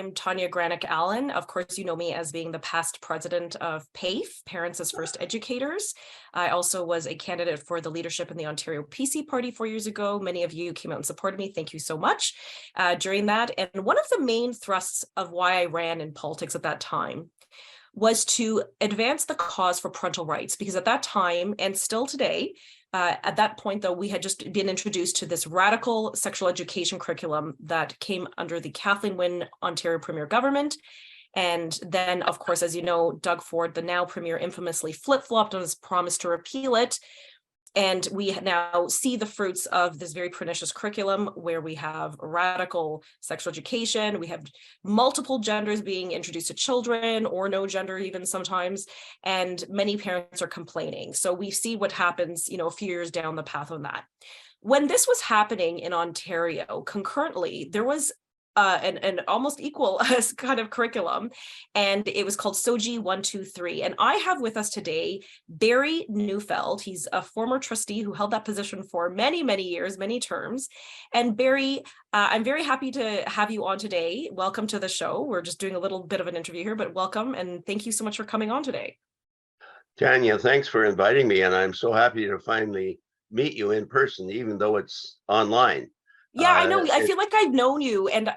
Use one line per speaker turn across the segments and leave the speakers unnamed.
I'm Tanya Granic Allen. Of course, you know me as being the past president of PAFE, Parents as First Educators. I also was a candidate for the leadership in the Ontario PC Party 4 years ago. Many of you came out and supported me. Thank you so much during that. And one of the main thrusts of why I ran in politics at that time was to advance the cause for parental rights, because at that time, and still today, at that point, though, we had just been introduced to this radical sexual education curriculum that came under the Kathleen Wynne Ontario Premier government. And then, of course, as you know, Doug Ford, the now Premier, infamously flip-flopped on his promise to repeal it. And we now see the fruits of this very pernicious curriculum where we have radical sexual education, we have multiple genders being introduced to children, or no gender even sometimes, and many parents are complaining. So we see what happens, a few years down the path on that. When this was happening in Ontario, concurrently, there was an almost equal kind of curriculum, and it was called SOGI 123. And I have with us today Barry Neufeld. He's a former trustee who held that position for many, many years, many terms. And Barry, I'm very happy to have you on today. Welcome to the show. We're just doing a little bit of an interview here, but welcome, and thank you so much for coming on today.
Tanya, thanks for inviting me, and I'm so happy to finally meet you in person, even though it's online.
Yeah, I know. I feel like I've known you, and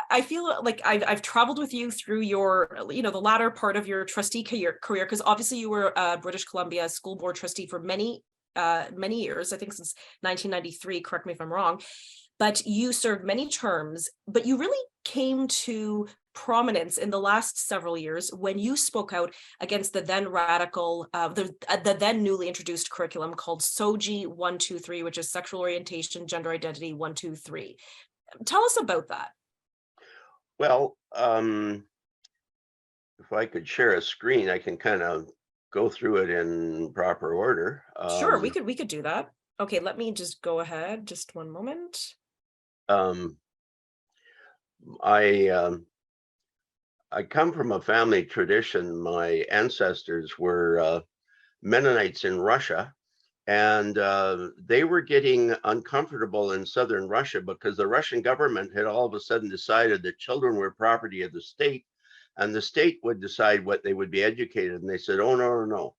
I feel like I've traveled with you through your, the latter part of your trustee career, because obviously you were a British Columbia school board trustee for many years. I think since 1993. Correct me if I'm wrong, but you served many terms. But you really came to prominence in the last several years when you spoke out against the then radical, the then newly introduced curriculum called SOGI 123, which is sexual orientation, gender identity 123. Tell us about that.
Well, if I could share a screen, I can kind of go through it in proper order.
Sure, we could do that. Okay, let me just go ahead. Just one moment.
I come from a family tradition. My ancestors were Mennonites in Russia, and they were getting uncomfortable in southern Russia because the Russian government had all of a sudden decided that children were property of the state, and the state would decide what they would be educated. And they said, oh, no.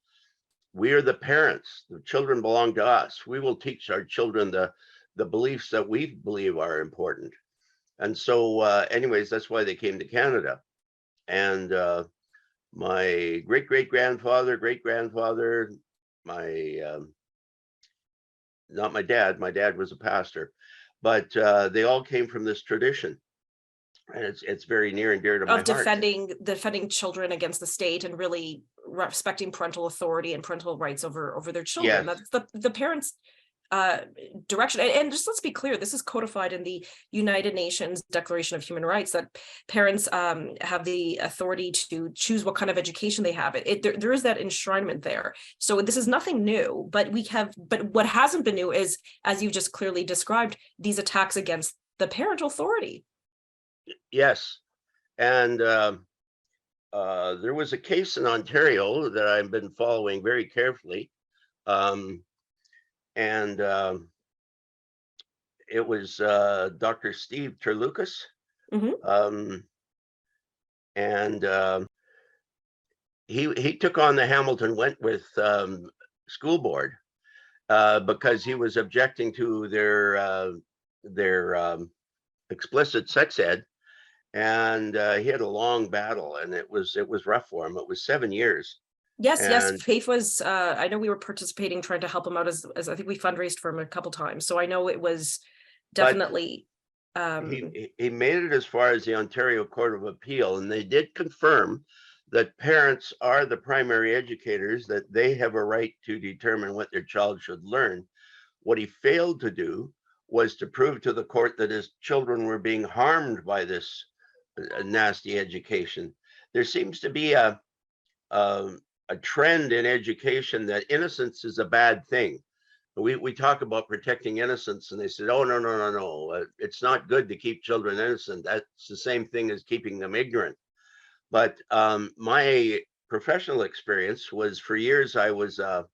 We are the parents. The children belong to us. We will teach our children the beliefs that we believe are important. And so anyways, that's why they came to Canada. And my great-grandfather, not my dad was a pastor, but they all came from this tradition. And it's very near and dear to my heart.
Defending children against the state and really respecting parental authority and parental rights over their children. Yes. That's the parents' direction. And just let's be clear, this is codified in the United Nations Declaration of Human Rights, that parents have the authority to choose what kind of education they have. There is that enshrinement there. So this is nothing new, but what hasn't been new is, as you just clearly described, these attacks against the parental authority.
Yes. And there was a case in Ontario that I've been following very carefully. And it was Dr. Steve Terlucas. Mm-hmm. And he took on the Hamilton Wentworth school board because he was objecting to their explicit sex ed. And he had a long battle, and it was rough for him. It was 7 years.
Yes, Faith was, I know we were participating, trying to help him out as I think we fundraised for him a couple times. So I know it was definitely.
He made it as far as the Ontario Court of Appeal, and they did confirm that parents are the primary educators, that they have a right to determine what their child should learn. What he failed to do was to prove to the court that his children were being harmed by this nasty education. There seems to be a trend in education that innocence is a bad thing. We talk about protecting innocence, and they said, oh, no. It's not good to keep children innocent. That's the same thing as keeping them ignorant. But my professional experience was, for years, I was a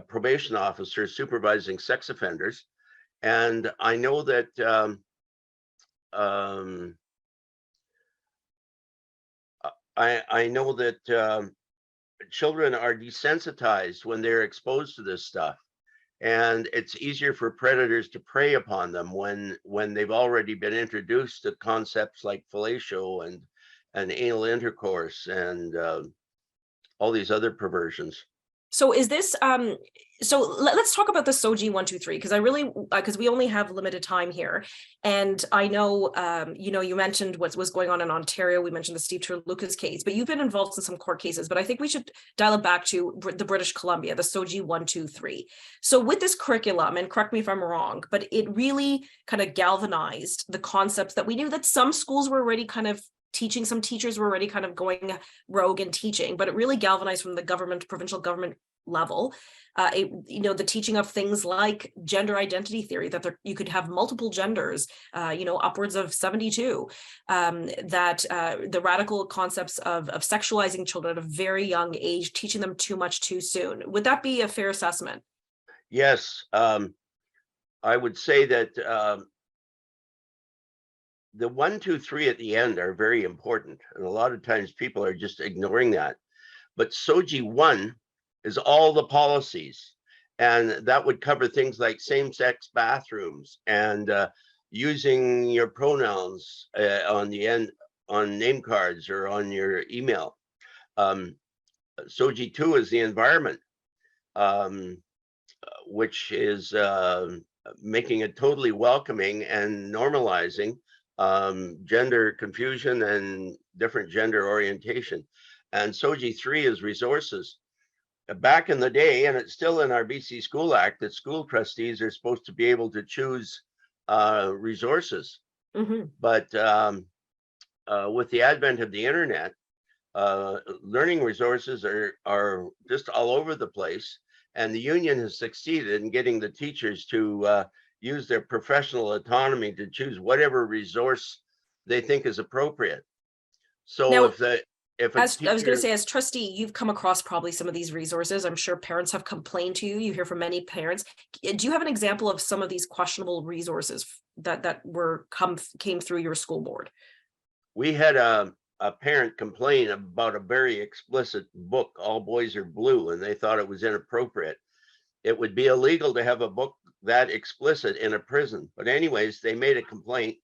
probation officer supervising sex offenders. And I know that I know that children are desensitized when they're exposed to this stuff, and it's easier for predators to prey upon them when they've already been introduced to concepts like fellatio and anal intercourse and all these other perversions.
So is this so let's talk about the SOGI 123, because I really because we only have limited time here. And I know you know, you mentioned what was going on in Ontario. We mentioned the Steve Lucas case, but you've been involved in some court cases. But I think we should dial it back to the British Columbia, the SOGI 123. So with this curriculum, and correct me if I'm wrong, but it really kind of galvanized the concepts that we knew that some schools were already kind of teaching, some teachers were already kind of going rogue and teaching, but it really galvanized from the government, provincial government level, you know, the teaching of things like gender identity theory, that you could have multiple genders, you know, upwards of 72, that the radical concepts of sexualizing children at a very young age, teaching them too much too soon. Would that be a fair assessment?
Yes, I would say that the 1, 2, 3 at the end are very important, and a lot of times people are just ignoring that. But SOGI 1 is all the policies, and that would cover things like same-sex bathrooms and using your pronouns on the end on name cards or on your email. SOGI 2 is the environment, which is making it totally welcoming and normalizing gender confusion and different gender orientation. And SOGI 3 is resources. Back in the day, and it's still in our BC School Act, that school trustees are supposed to be able to choose resources. But with the advent of the internet, learning resources are just all over the place. And the union has succeeded in getting the teachers to use their professional autonomy to choose whatever resource they think is appropriate. So
now,
if
I was going to say, as trustee, you've come across probably some of these resources. I'm sure parents have complained to you. You hear from many parents. Do you have an example of some of these questionable resources that came through your school board?
We had a parent complain about a very explicit book, All Boys Are Blue, and they thought it was inappropriate. It would be illegal to have a book that explicit in a prison. But anyways, they made a complaint.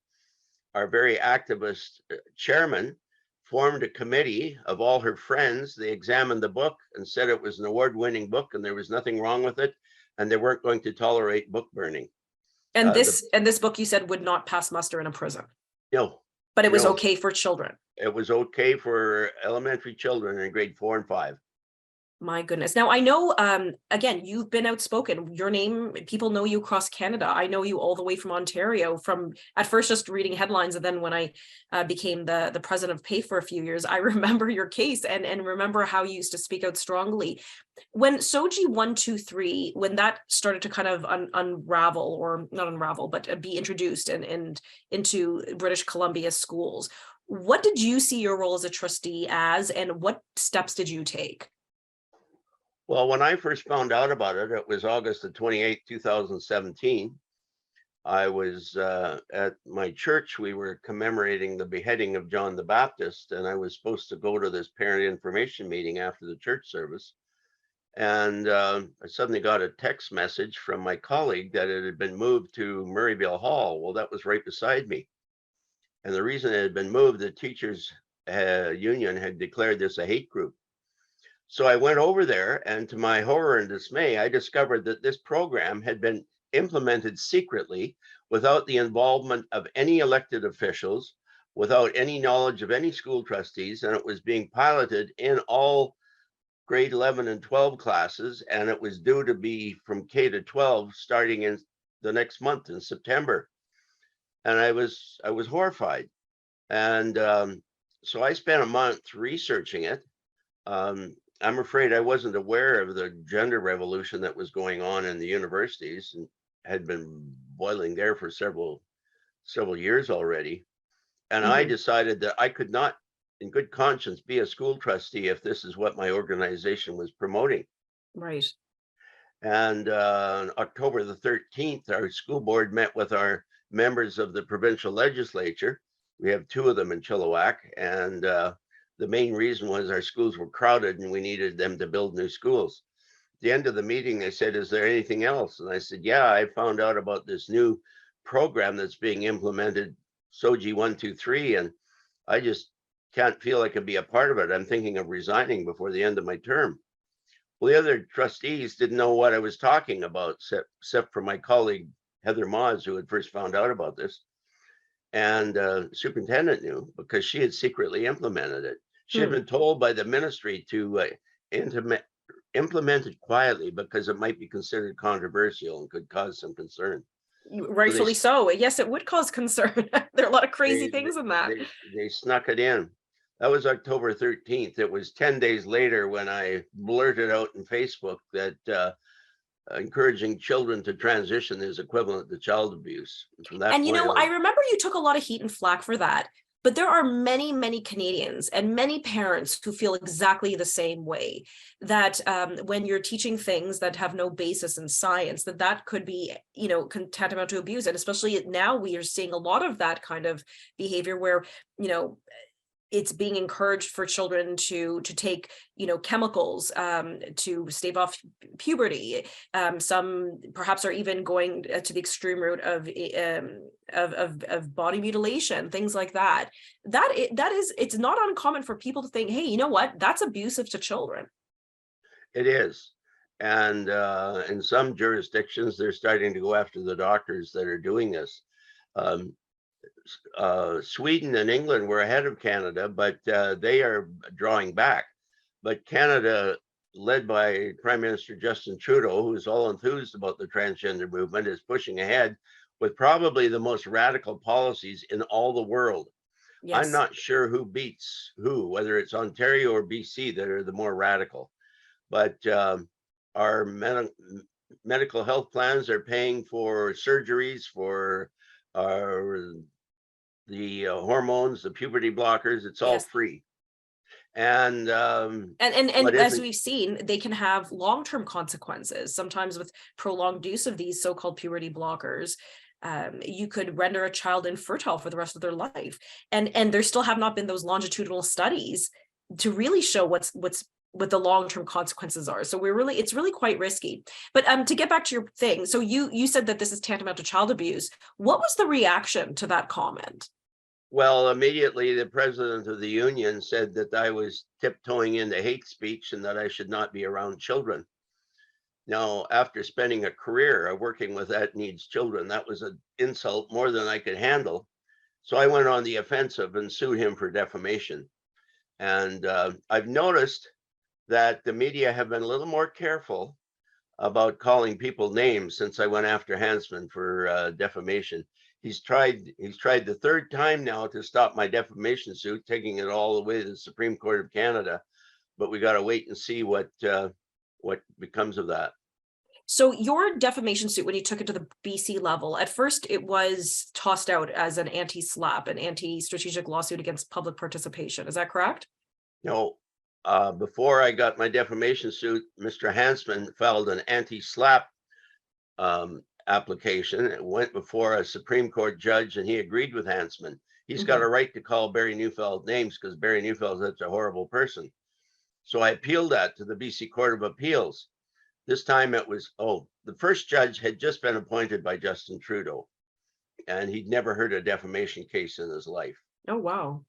Our very activist chairman formed a committee of all her friends. They examined the book and said it was an award-winning book and there was nothing wrong with it, and they weren't going to tolerate book burning.
And this book, you said, would not pass muster in a prison.
No.
But it was okay for children.
It was okay for elementary children in grade 4 and 5.
My goodness. Now, I know, again, you've been outspoken. Your name, people know you across Canada. I know you all the way from Ontario, from at first just reading headlines. And then when I became the president of PAFE for a few years, I remember your case and remember how you used to speak out strongly. When SOGI 123, when that started to kind of unravel, or not unravel, but be introduced and into British Columbia schools, what did you see your role as a trustee as, and what steps did you take?
Well, when I first found out about it, it was August the 28th, 2017. I was at my church. We were commemorating the beheading of John the Baptist, and I was supposed to go to this parent information meeting after the church service. And I suddenly got a text message from my colleague that it had been moved to Murrayville Hall. Well, that was right beside me. And the reason it had been moved, the teachers union had declared this a hate group. So I went over there, and to my horror and dismay, I discovered that this program had been implemented secretly without the involvement of any elected officials, without any knowledge of any school trustees, and it was being piloted in all grade 11 and 12 classes, and it was due to be from K to 12 starting in the next month in September. And I was horrified. And so I spent a month researching it. I'm afraid I wasn't aware of the gender revolution that was going on in the universities and had been boiling there for several years already. And I decided that I could not, in good conscience, be a school trustee if this is what my organization was promoting.
Right.
And on October the 13th, our school board met with our members of the provincial legislature. We have 2 of them in Chilliwack, and the main reason was our schools were crowded and we needed them to build new schools. At the end of the meeting, they said, "Is there anything else?" And I said, "Yeah, I found out about this new program that's being implemented, SOGI 123, and I just can't feel I could be a part of it. I'm thinking of resigning before the end of my term." Well, the other trustees didn't know what I was talking about, except for my colleague, Heather Moz, who had first found out about this. And superintendent knew because she had secretly implemented it. She had been told by the ministry to implement it quietly because it might be considered controversial and could cause some concern.
Rightfully so. Yes, it would cause concern. There are a lot of crazy
They,
things in that.
they snuck it in. That was October 13th. It was 10 days later when I blurted out in Facebook that encouraging children to transition is equivalent to child abuse. And from that
And,
point on,
I remember you took a lot of heat and flack for that, but there are many, many Canadians and many parents who feel exactly the same way, that when you're teaching things that have no basis in science, that could be, tantamount to abuse. And especially now we are seeing a lot of that kind of behavior where, it's being encouraged for children to take, chemicals to stave off puberty. Some perhaps are even going to the extreme route of body mutilation, things like that. It's not uncommon for people to think, hey, you know what, that's abusive to children.
it is. And in some jurisdictions, they're starting to go after the doctors that are doing this. Sweden and England were ahead of Canada, but they are drawing back. But Canada, led by Prime Minister Justin Trudeau, who is all enthused about the transgender movement, is pushing ahead with probably the most radical policies in all the world.
Yes.
I'm not sure who beats who, whether it's Ontario or BC that are the more radical. But our medical health plans are paying for surgeries for the hormones, the puberty blockers. It's all
Yes.
free. And
as we've seen, they can have long-term consequences. Sometimes with prolonged use of these so-called puberty blockers, you could render a child infertile for the rest of their life. And there still have not been those longitudinal studies to really show what the long-term consequences are. So it's really quite risky. But to get back to your thing, so you said that this is tantamount to child abuse. What was the reaction to that comment?
Well, immediately the president of the union said that I was tiptoeing into hate speech and that I should not be around children. Now, after spending a career working with that needs children, that was an insult more than I could handle. So I went on the offensive and sued him for defamation. And I've noticed that the media have been a little more careful about calling people names since I went after Hansman for defamation. He's tried the 3rd time now to stop my defamation suit, taking it all the way to the Supreme Court of Canada. But we got to wait and see what becomes of that.
So your defamation suit, when you took it to the BC level, at first it was tossed out as an anti-SLAP, an anti-strategic lawsuit against public participation. Is that correct?
No. Before I got my defamation suit, Mr. Hansman filed an anti-SLAP application. It went before a Supreme Court judge and he agreed with Hansman. He's got a right to call Barry Neufeld names because Barry Neufeld is such a horrible person. So I appealed that to the BC Court of Appeals. This time it was, the first judge had just been appointed by Justin Trudeau and he'd never heard a defamation case in his life.
Oh, wow.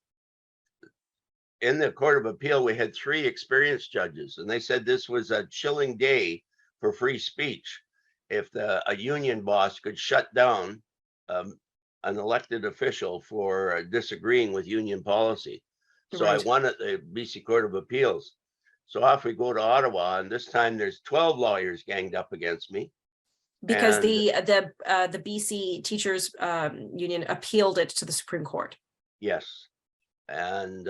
In the Court of Appeal, we had 3 experienced judges and they said this was a chilling day for free speech. If a union boss could shut down an elected official for disagreeing with union policy. So right. I won at the BC Court of Appeals. So off we go to Ottawa, and this time there's 12 lawyers ganged up against me.
Because the BC Teachers Union appealed it to the Supreme Court.
Yes. And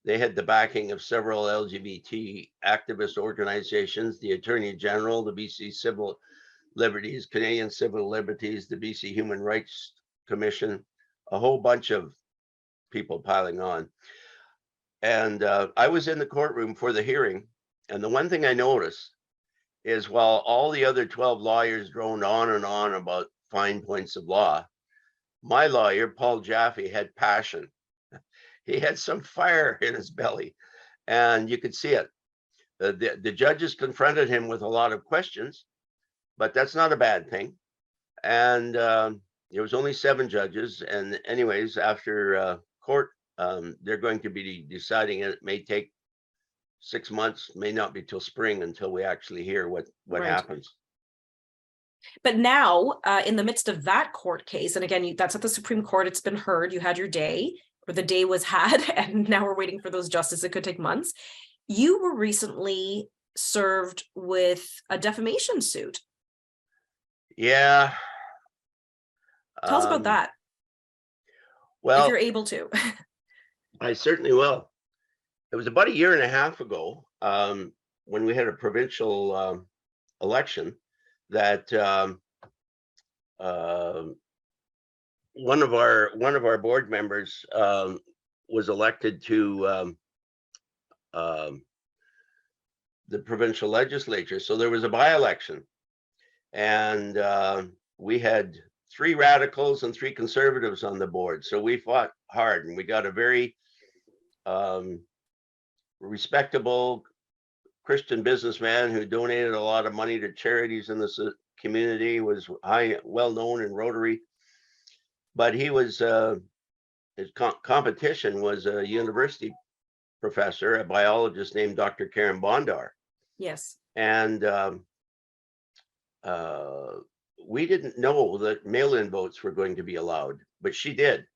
they had the backing of several LGBT activist organizations, the Attorney General, the BC Civil Liberties, Canadian Civil Liberties, the BC Human Rights Commission, a whole bunch of people piling on. And I was in the courtroom for the hearing. And the one thing I noticed is while all the other 12 lawyers droned on and on about fine points of law, my lawyer, Paul Jaffe, had passion. He had some fire in his belly, and you could see it. The judges confronted him with a lot of questions, but that's not a bad thing. And there was only 7 judges. And anyways, after court, they're going to be deciding it. It may take 6 months, may not be till spring until we actually hear what
Right.
happens.
But now, in the midst of that court case, and again, that's at the Supreme Court, it's been heard, you had your day, or the day was had, and now we're waiting for those justices. It could take months. You were recently served with a defamation suit.
Yeah.
Tell us about that.
Well,
if you're able to.
I certainly will. It was about a year and a half ago, when we had a provincial election, that one of our board members was elected to the provincial legislature. So there was a by-election, and we had 3 radicals and 3 conservatives on the board. So we fought hard, and we got a very respectable Christian businessman who donated a lot of money to charities in the community, was well known in Rotary, but he was his competition was a university professor, a biologist named Dr. Karen Bondar.
Yes.
And we didn't know that mail-in votes were going to be allowed, but she did.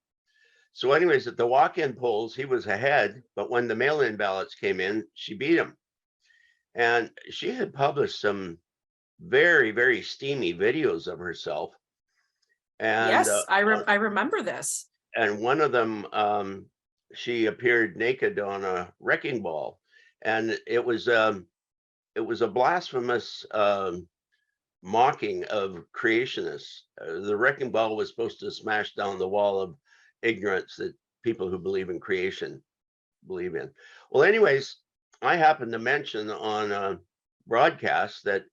So anyways, at the walk-in polls, he was ahead, but when the mail-in ballots came in, she beat him. And she had published some very, very steamy videos of herself. And
yes, I remember this.
And one of them, she appeared naked on a wrecking ball, and it was a blasphemous mocking of creationists. The wrecking ball was supposed to smash down the wall of ignorance that people who believe in creation believe in. Well, anyways, I happened to mention on a broadcast that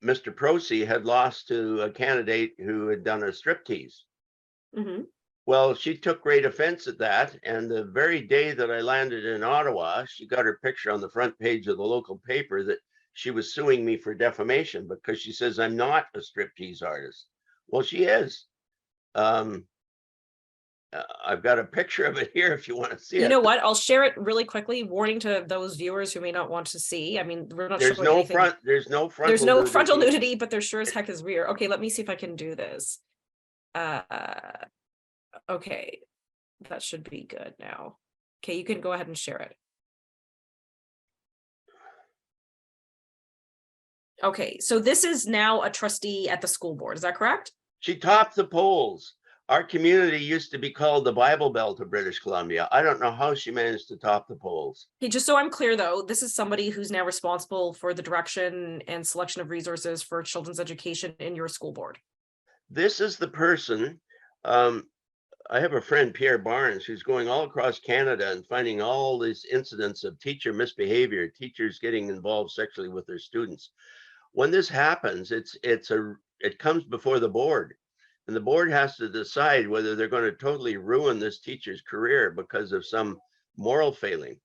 Mr. Prosy had lost to a candidate who had done a striptease.
Mm-hmm.
Well, she took great offense at that. And the very day that I landed in Ottawa, she got her picture on the front page of the local paper that she was suing me for defamation because she says I'm not a striptease artist. Well, she is. I've got a picture of it here if you want to see it.
You know what? I'll share it really quickly. Warning to those viewers who may not want to see. I mean, we're not
There's
showing
no
anything.
there's no
frontal nudity, but there sure as heck is rear. Okay, let me see if I can do this. Okay, that should be good now. Okay, you can go ahead and share it. Okay, so this is now a trustee at the school board. Is that correct?
She topped the polls. Our community used to be called the Bible Belt of British Columbia. I don't know how she managed to top the polls.
Okay, just so I'm clear though, this is somebody who's now responsible for the direction and selection of resources for children's education in your school board.
This is the person. I have a friend, Pierre Barnes, who's going all across Canada and finding all these incidents of teacher misbehavior, teachers getting involved sexually with their students. When this happens, it comes before the board, and the board has to decide whether they're going to totally ruin this teacher's career because of some moral failing.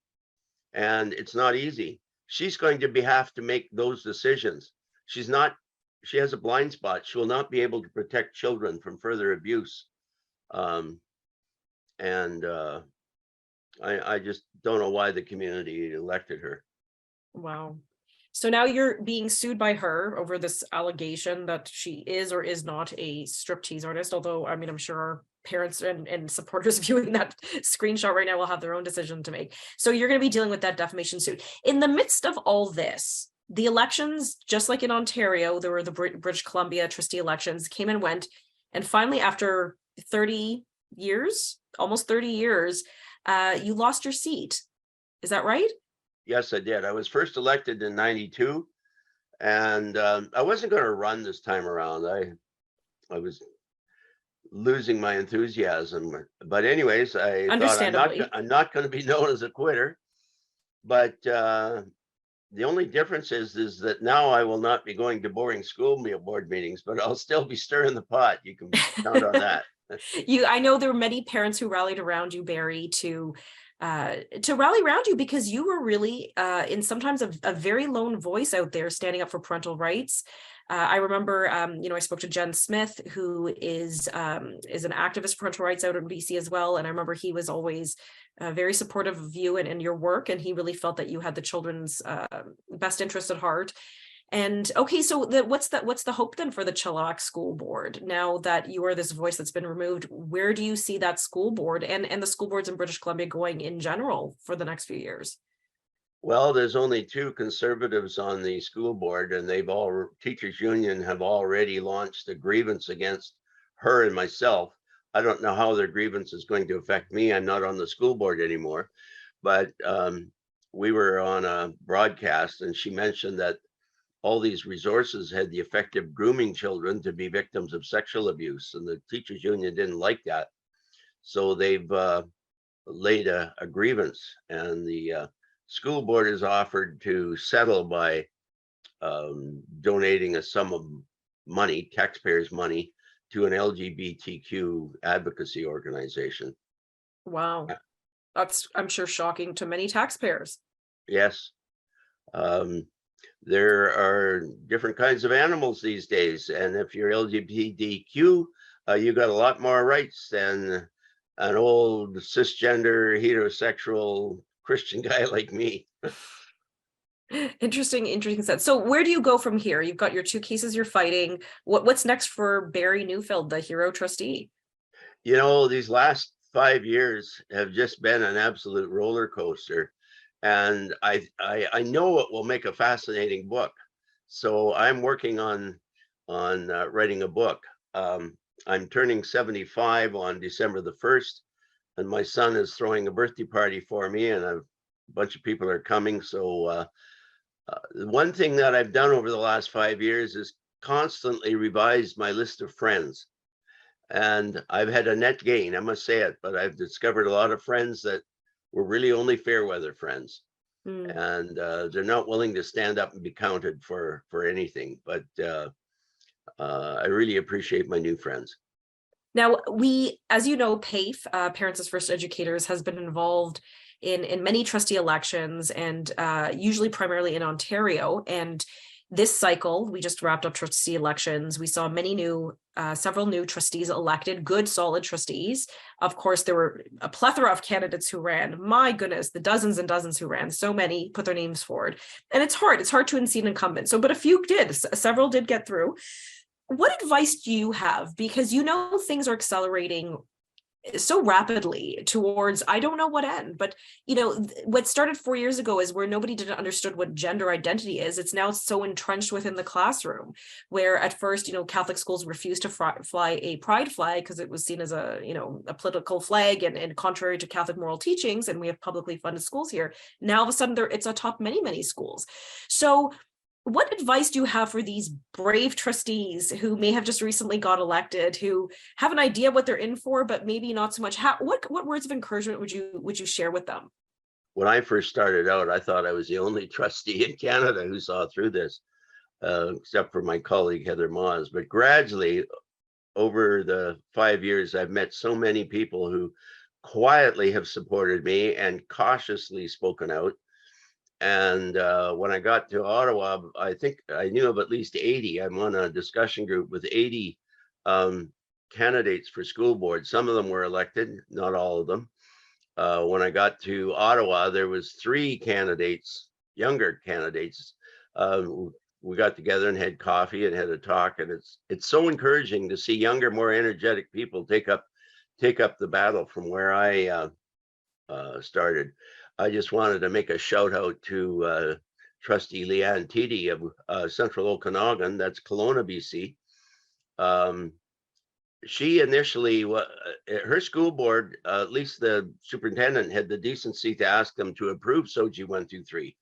And it's not easy. She's going to have to make those decisions. She has a blind spot. She will not be able to protect children from further abuse. I just don't know why the community elected her.
Wow. So now you're being sued by her over this allegation that she is or is not a striptease artist. Although, I mean, I'm sure our parents and supporters viewing that screenshot right now will have their own decision to make. So you're going to be dealing with that defamation suit. In the midst of all this, the elections, just like in Ontario, there were the British Columbia trustee elections, came and went. And finally, after 30 years, almost 30 years, you lost your seat. Is that right?
Yes, I did. I was first elected in '92, and I wasn't going to run this time around. I was losing my enthusiasm. But anyways, I thought I'm not going to be known as a quitter. But The only difference is that now I will not be going to boring school meal board meetings, but I'll still be stirring the pot. You can count on that.
I know there were many parents who rallied around you, Barry, to rally around you because you were really in sometimes a very lone voice out there standing up for parental rights. I remember, I spoke to Jen Smith, who is an activist for parental rights out in BC as well. And I remember he was always very supportive of you and your work. And he really felt that you had the children's best interest at heart. And okay, so what's the hope then for the Chilliwack School Board now that you are this voice that's been removed? Where do you see that school board and the school boards in British Columbia going in general for the next few years?
Well, there's only two conservatives on the school board, and teachers union have already launched a grievance against her and myself. I don't know how their grievance is going to affect me. I'm not on the school board anymore, but we were on a broadcast and she mentioned that all these resources had the effect of grooming children to be victims of sexual abuse, and the teachers union didn't like that. So they've laid a grievance, and the school board is offered to settle by donating a sum of money, taxpayers' money, to an LGBTQ advocacy organization.
Wow. That's, I'm sure, shocking to many taxpayers.
Yes. There are different kinds of animals these days, and if you're LGBTQ, you got a lot more rights than an old cisgender heterosexual Christian guy like me.
Interesting sense. So where do you go from here? You've got your two cases you're fighting. What's next for Barry Neufeld, the hero trustee?
You know, these last 5 years have just been an absolute roller coaster. And I know it will make a fascinating book. So I'm working on writing a book. I'm turning 75 on December the 1st, and my son is throwing a birthday party for me, and a bunch of people are coming. So one thing that I've done over the last 5 years is constantly revised my list of friends. And I've had a net gain, I must say it, but I've discovered a lot of friends that were really only fair weather friends. And they're not willing to stand up and be counted for anything. But I really appreciate my new friends.
Now, as you know, PAFE, Parents as First Educators, has been involved in many trustee elections, and usually primarily in Ontario. And this cycle, we just wrapped up trustee elections. We saw several new trustees elected, good, solid trustees. Of course, there were a plethora of candidates who ran. My goodness, the dozens and dozens who ran. So many put their names forward. And it's hard to unseat an incumbent. So, but a few did. Several did get through. What advice do you have? Because things are accelerating so rapidly towards, I don't know what end, but what started 4 years ago is where nobody didn't understood what gender identity is. It's now so entrenched within the classroom, where at first, Catholic schools refused to fly a pride flag because it was seen as a political flag and contrary to Catholic moral teachings. And we have publicly funded schools here. Now all of a sudden it's atop many schools. So what advice do you have for these brave trustees who may have just recently got elected, who have an idea what they're in for, but maybe not so much? What words of encouragement would you share with them?
When I first started out, I thought I was the only trustee in Canada who saw through this, except for my colleague Heather Moss. But gradually, over the 5 years, I've met so many people who quietly have supported me and cautiously spoken out. And when I got to Ottawa, I think I knew of at least 80. I'm on a discussion group with 80 candidates for school board. Some of them were elected, not all of them. When I got to Ottawa, there was 3 candidates, younger candidates. We got together and had coffee and had a talk, and it's so encouraging to see younger, more energetic people take up the battle from where I started. I just wanted to make a shout out to Trustee Leanne Teedy of Central Okanagan, that's Kelowna, BC. She initially, her school board, at least the superintendent, had the decency to ask them to approve SOGI 123,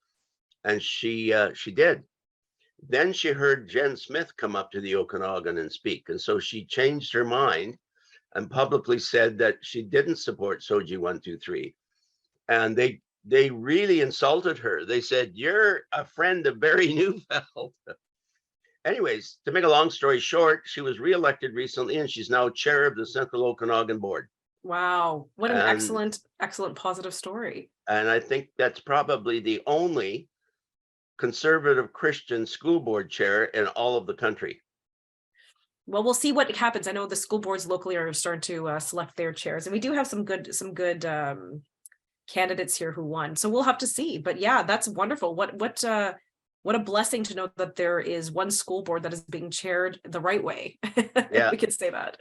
and she did. Then she heard Jen Smith come up to the Okanagan and speak, and so she changed her mind and publicly said that she didn't support SOGI 123. And they they really insulted her. They said, "You're a friend of Barry Neufeld." Anyways, to make a long story short, she was reelected recently and she's now chair of the Central Okanagan Board.
Wow, what an
And
excellent positive story.
I think that's probably the only conservative Christian school board chair in all of the country.
Well, we'll see what happens. I know the school boards locally are starting to select their chairs, and we do have some good candidates here who won. So we'll have to see. But yeah, that's wonderful. What a blessing to know that there is one school board that is being chaired the right way.
Yeah.
We could say that.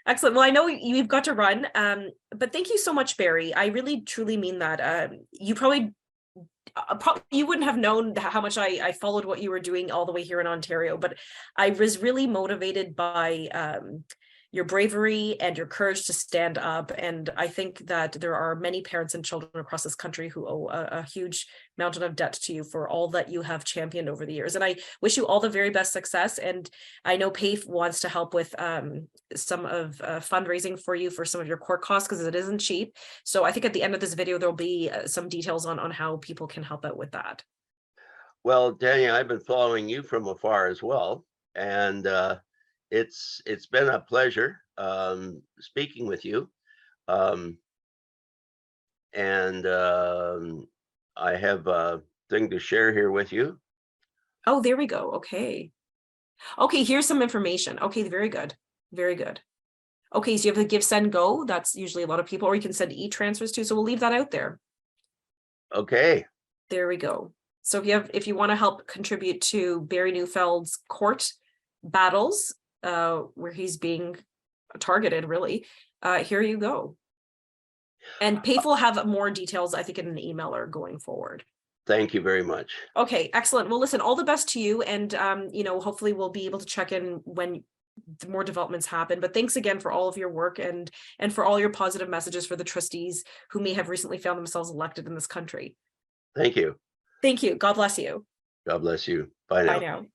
Excellent. Well, I know you've got to run, but thank you so much, Barry. I really truly mean that. You probably you wouldn't have known how much I followed what you were doing all the way here in Ontario, but I was really motivated by your bravery and your courage to stand up. And I think that there are many parents and children across this country who owe a huge mountain of debt to you for all that you have championed over the years. And I wish you all the very best success. And I know PAFE wants to help with some of fundraising for you for some of your court costs, because it isn't cheap. So I think at the end of this video, there'll be some details on how people can help out with that.
Well, Tanya, I've been following you from afar as well. And it's been a pleasure speaking with you. I have a thing to share here with you.
Oh, there we go. Okay. Okay, here's some information. Okay, very good. Very good. Okay, so you have the Give, Send, Go. That's usually a lot of people, or you can send e-transfers too. So we'll leave that out there.
Okay.
There we go. So if you want to help contribute to Barry Neufeld's court battles, where he's being targeted, really, here you go. And PAFE will have more details, I think, in an emailer going forward.
Thank you very much.
Okay, excellent. Well, listen, all the best to you. And, hopefully we'll be able to check in when more developments happen. But thanks again for all of your work and for all your positive messages for the trustees who may have recently found themselves elected in this country.
Thank you.
Thank you. God bless you.
God bless you. Bye now.
Bye now.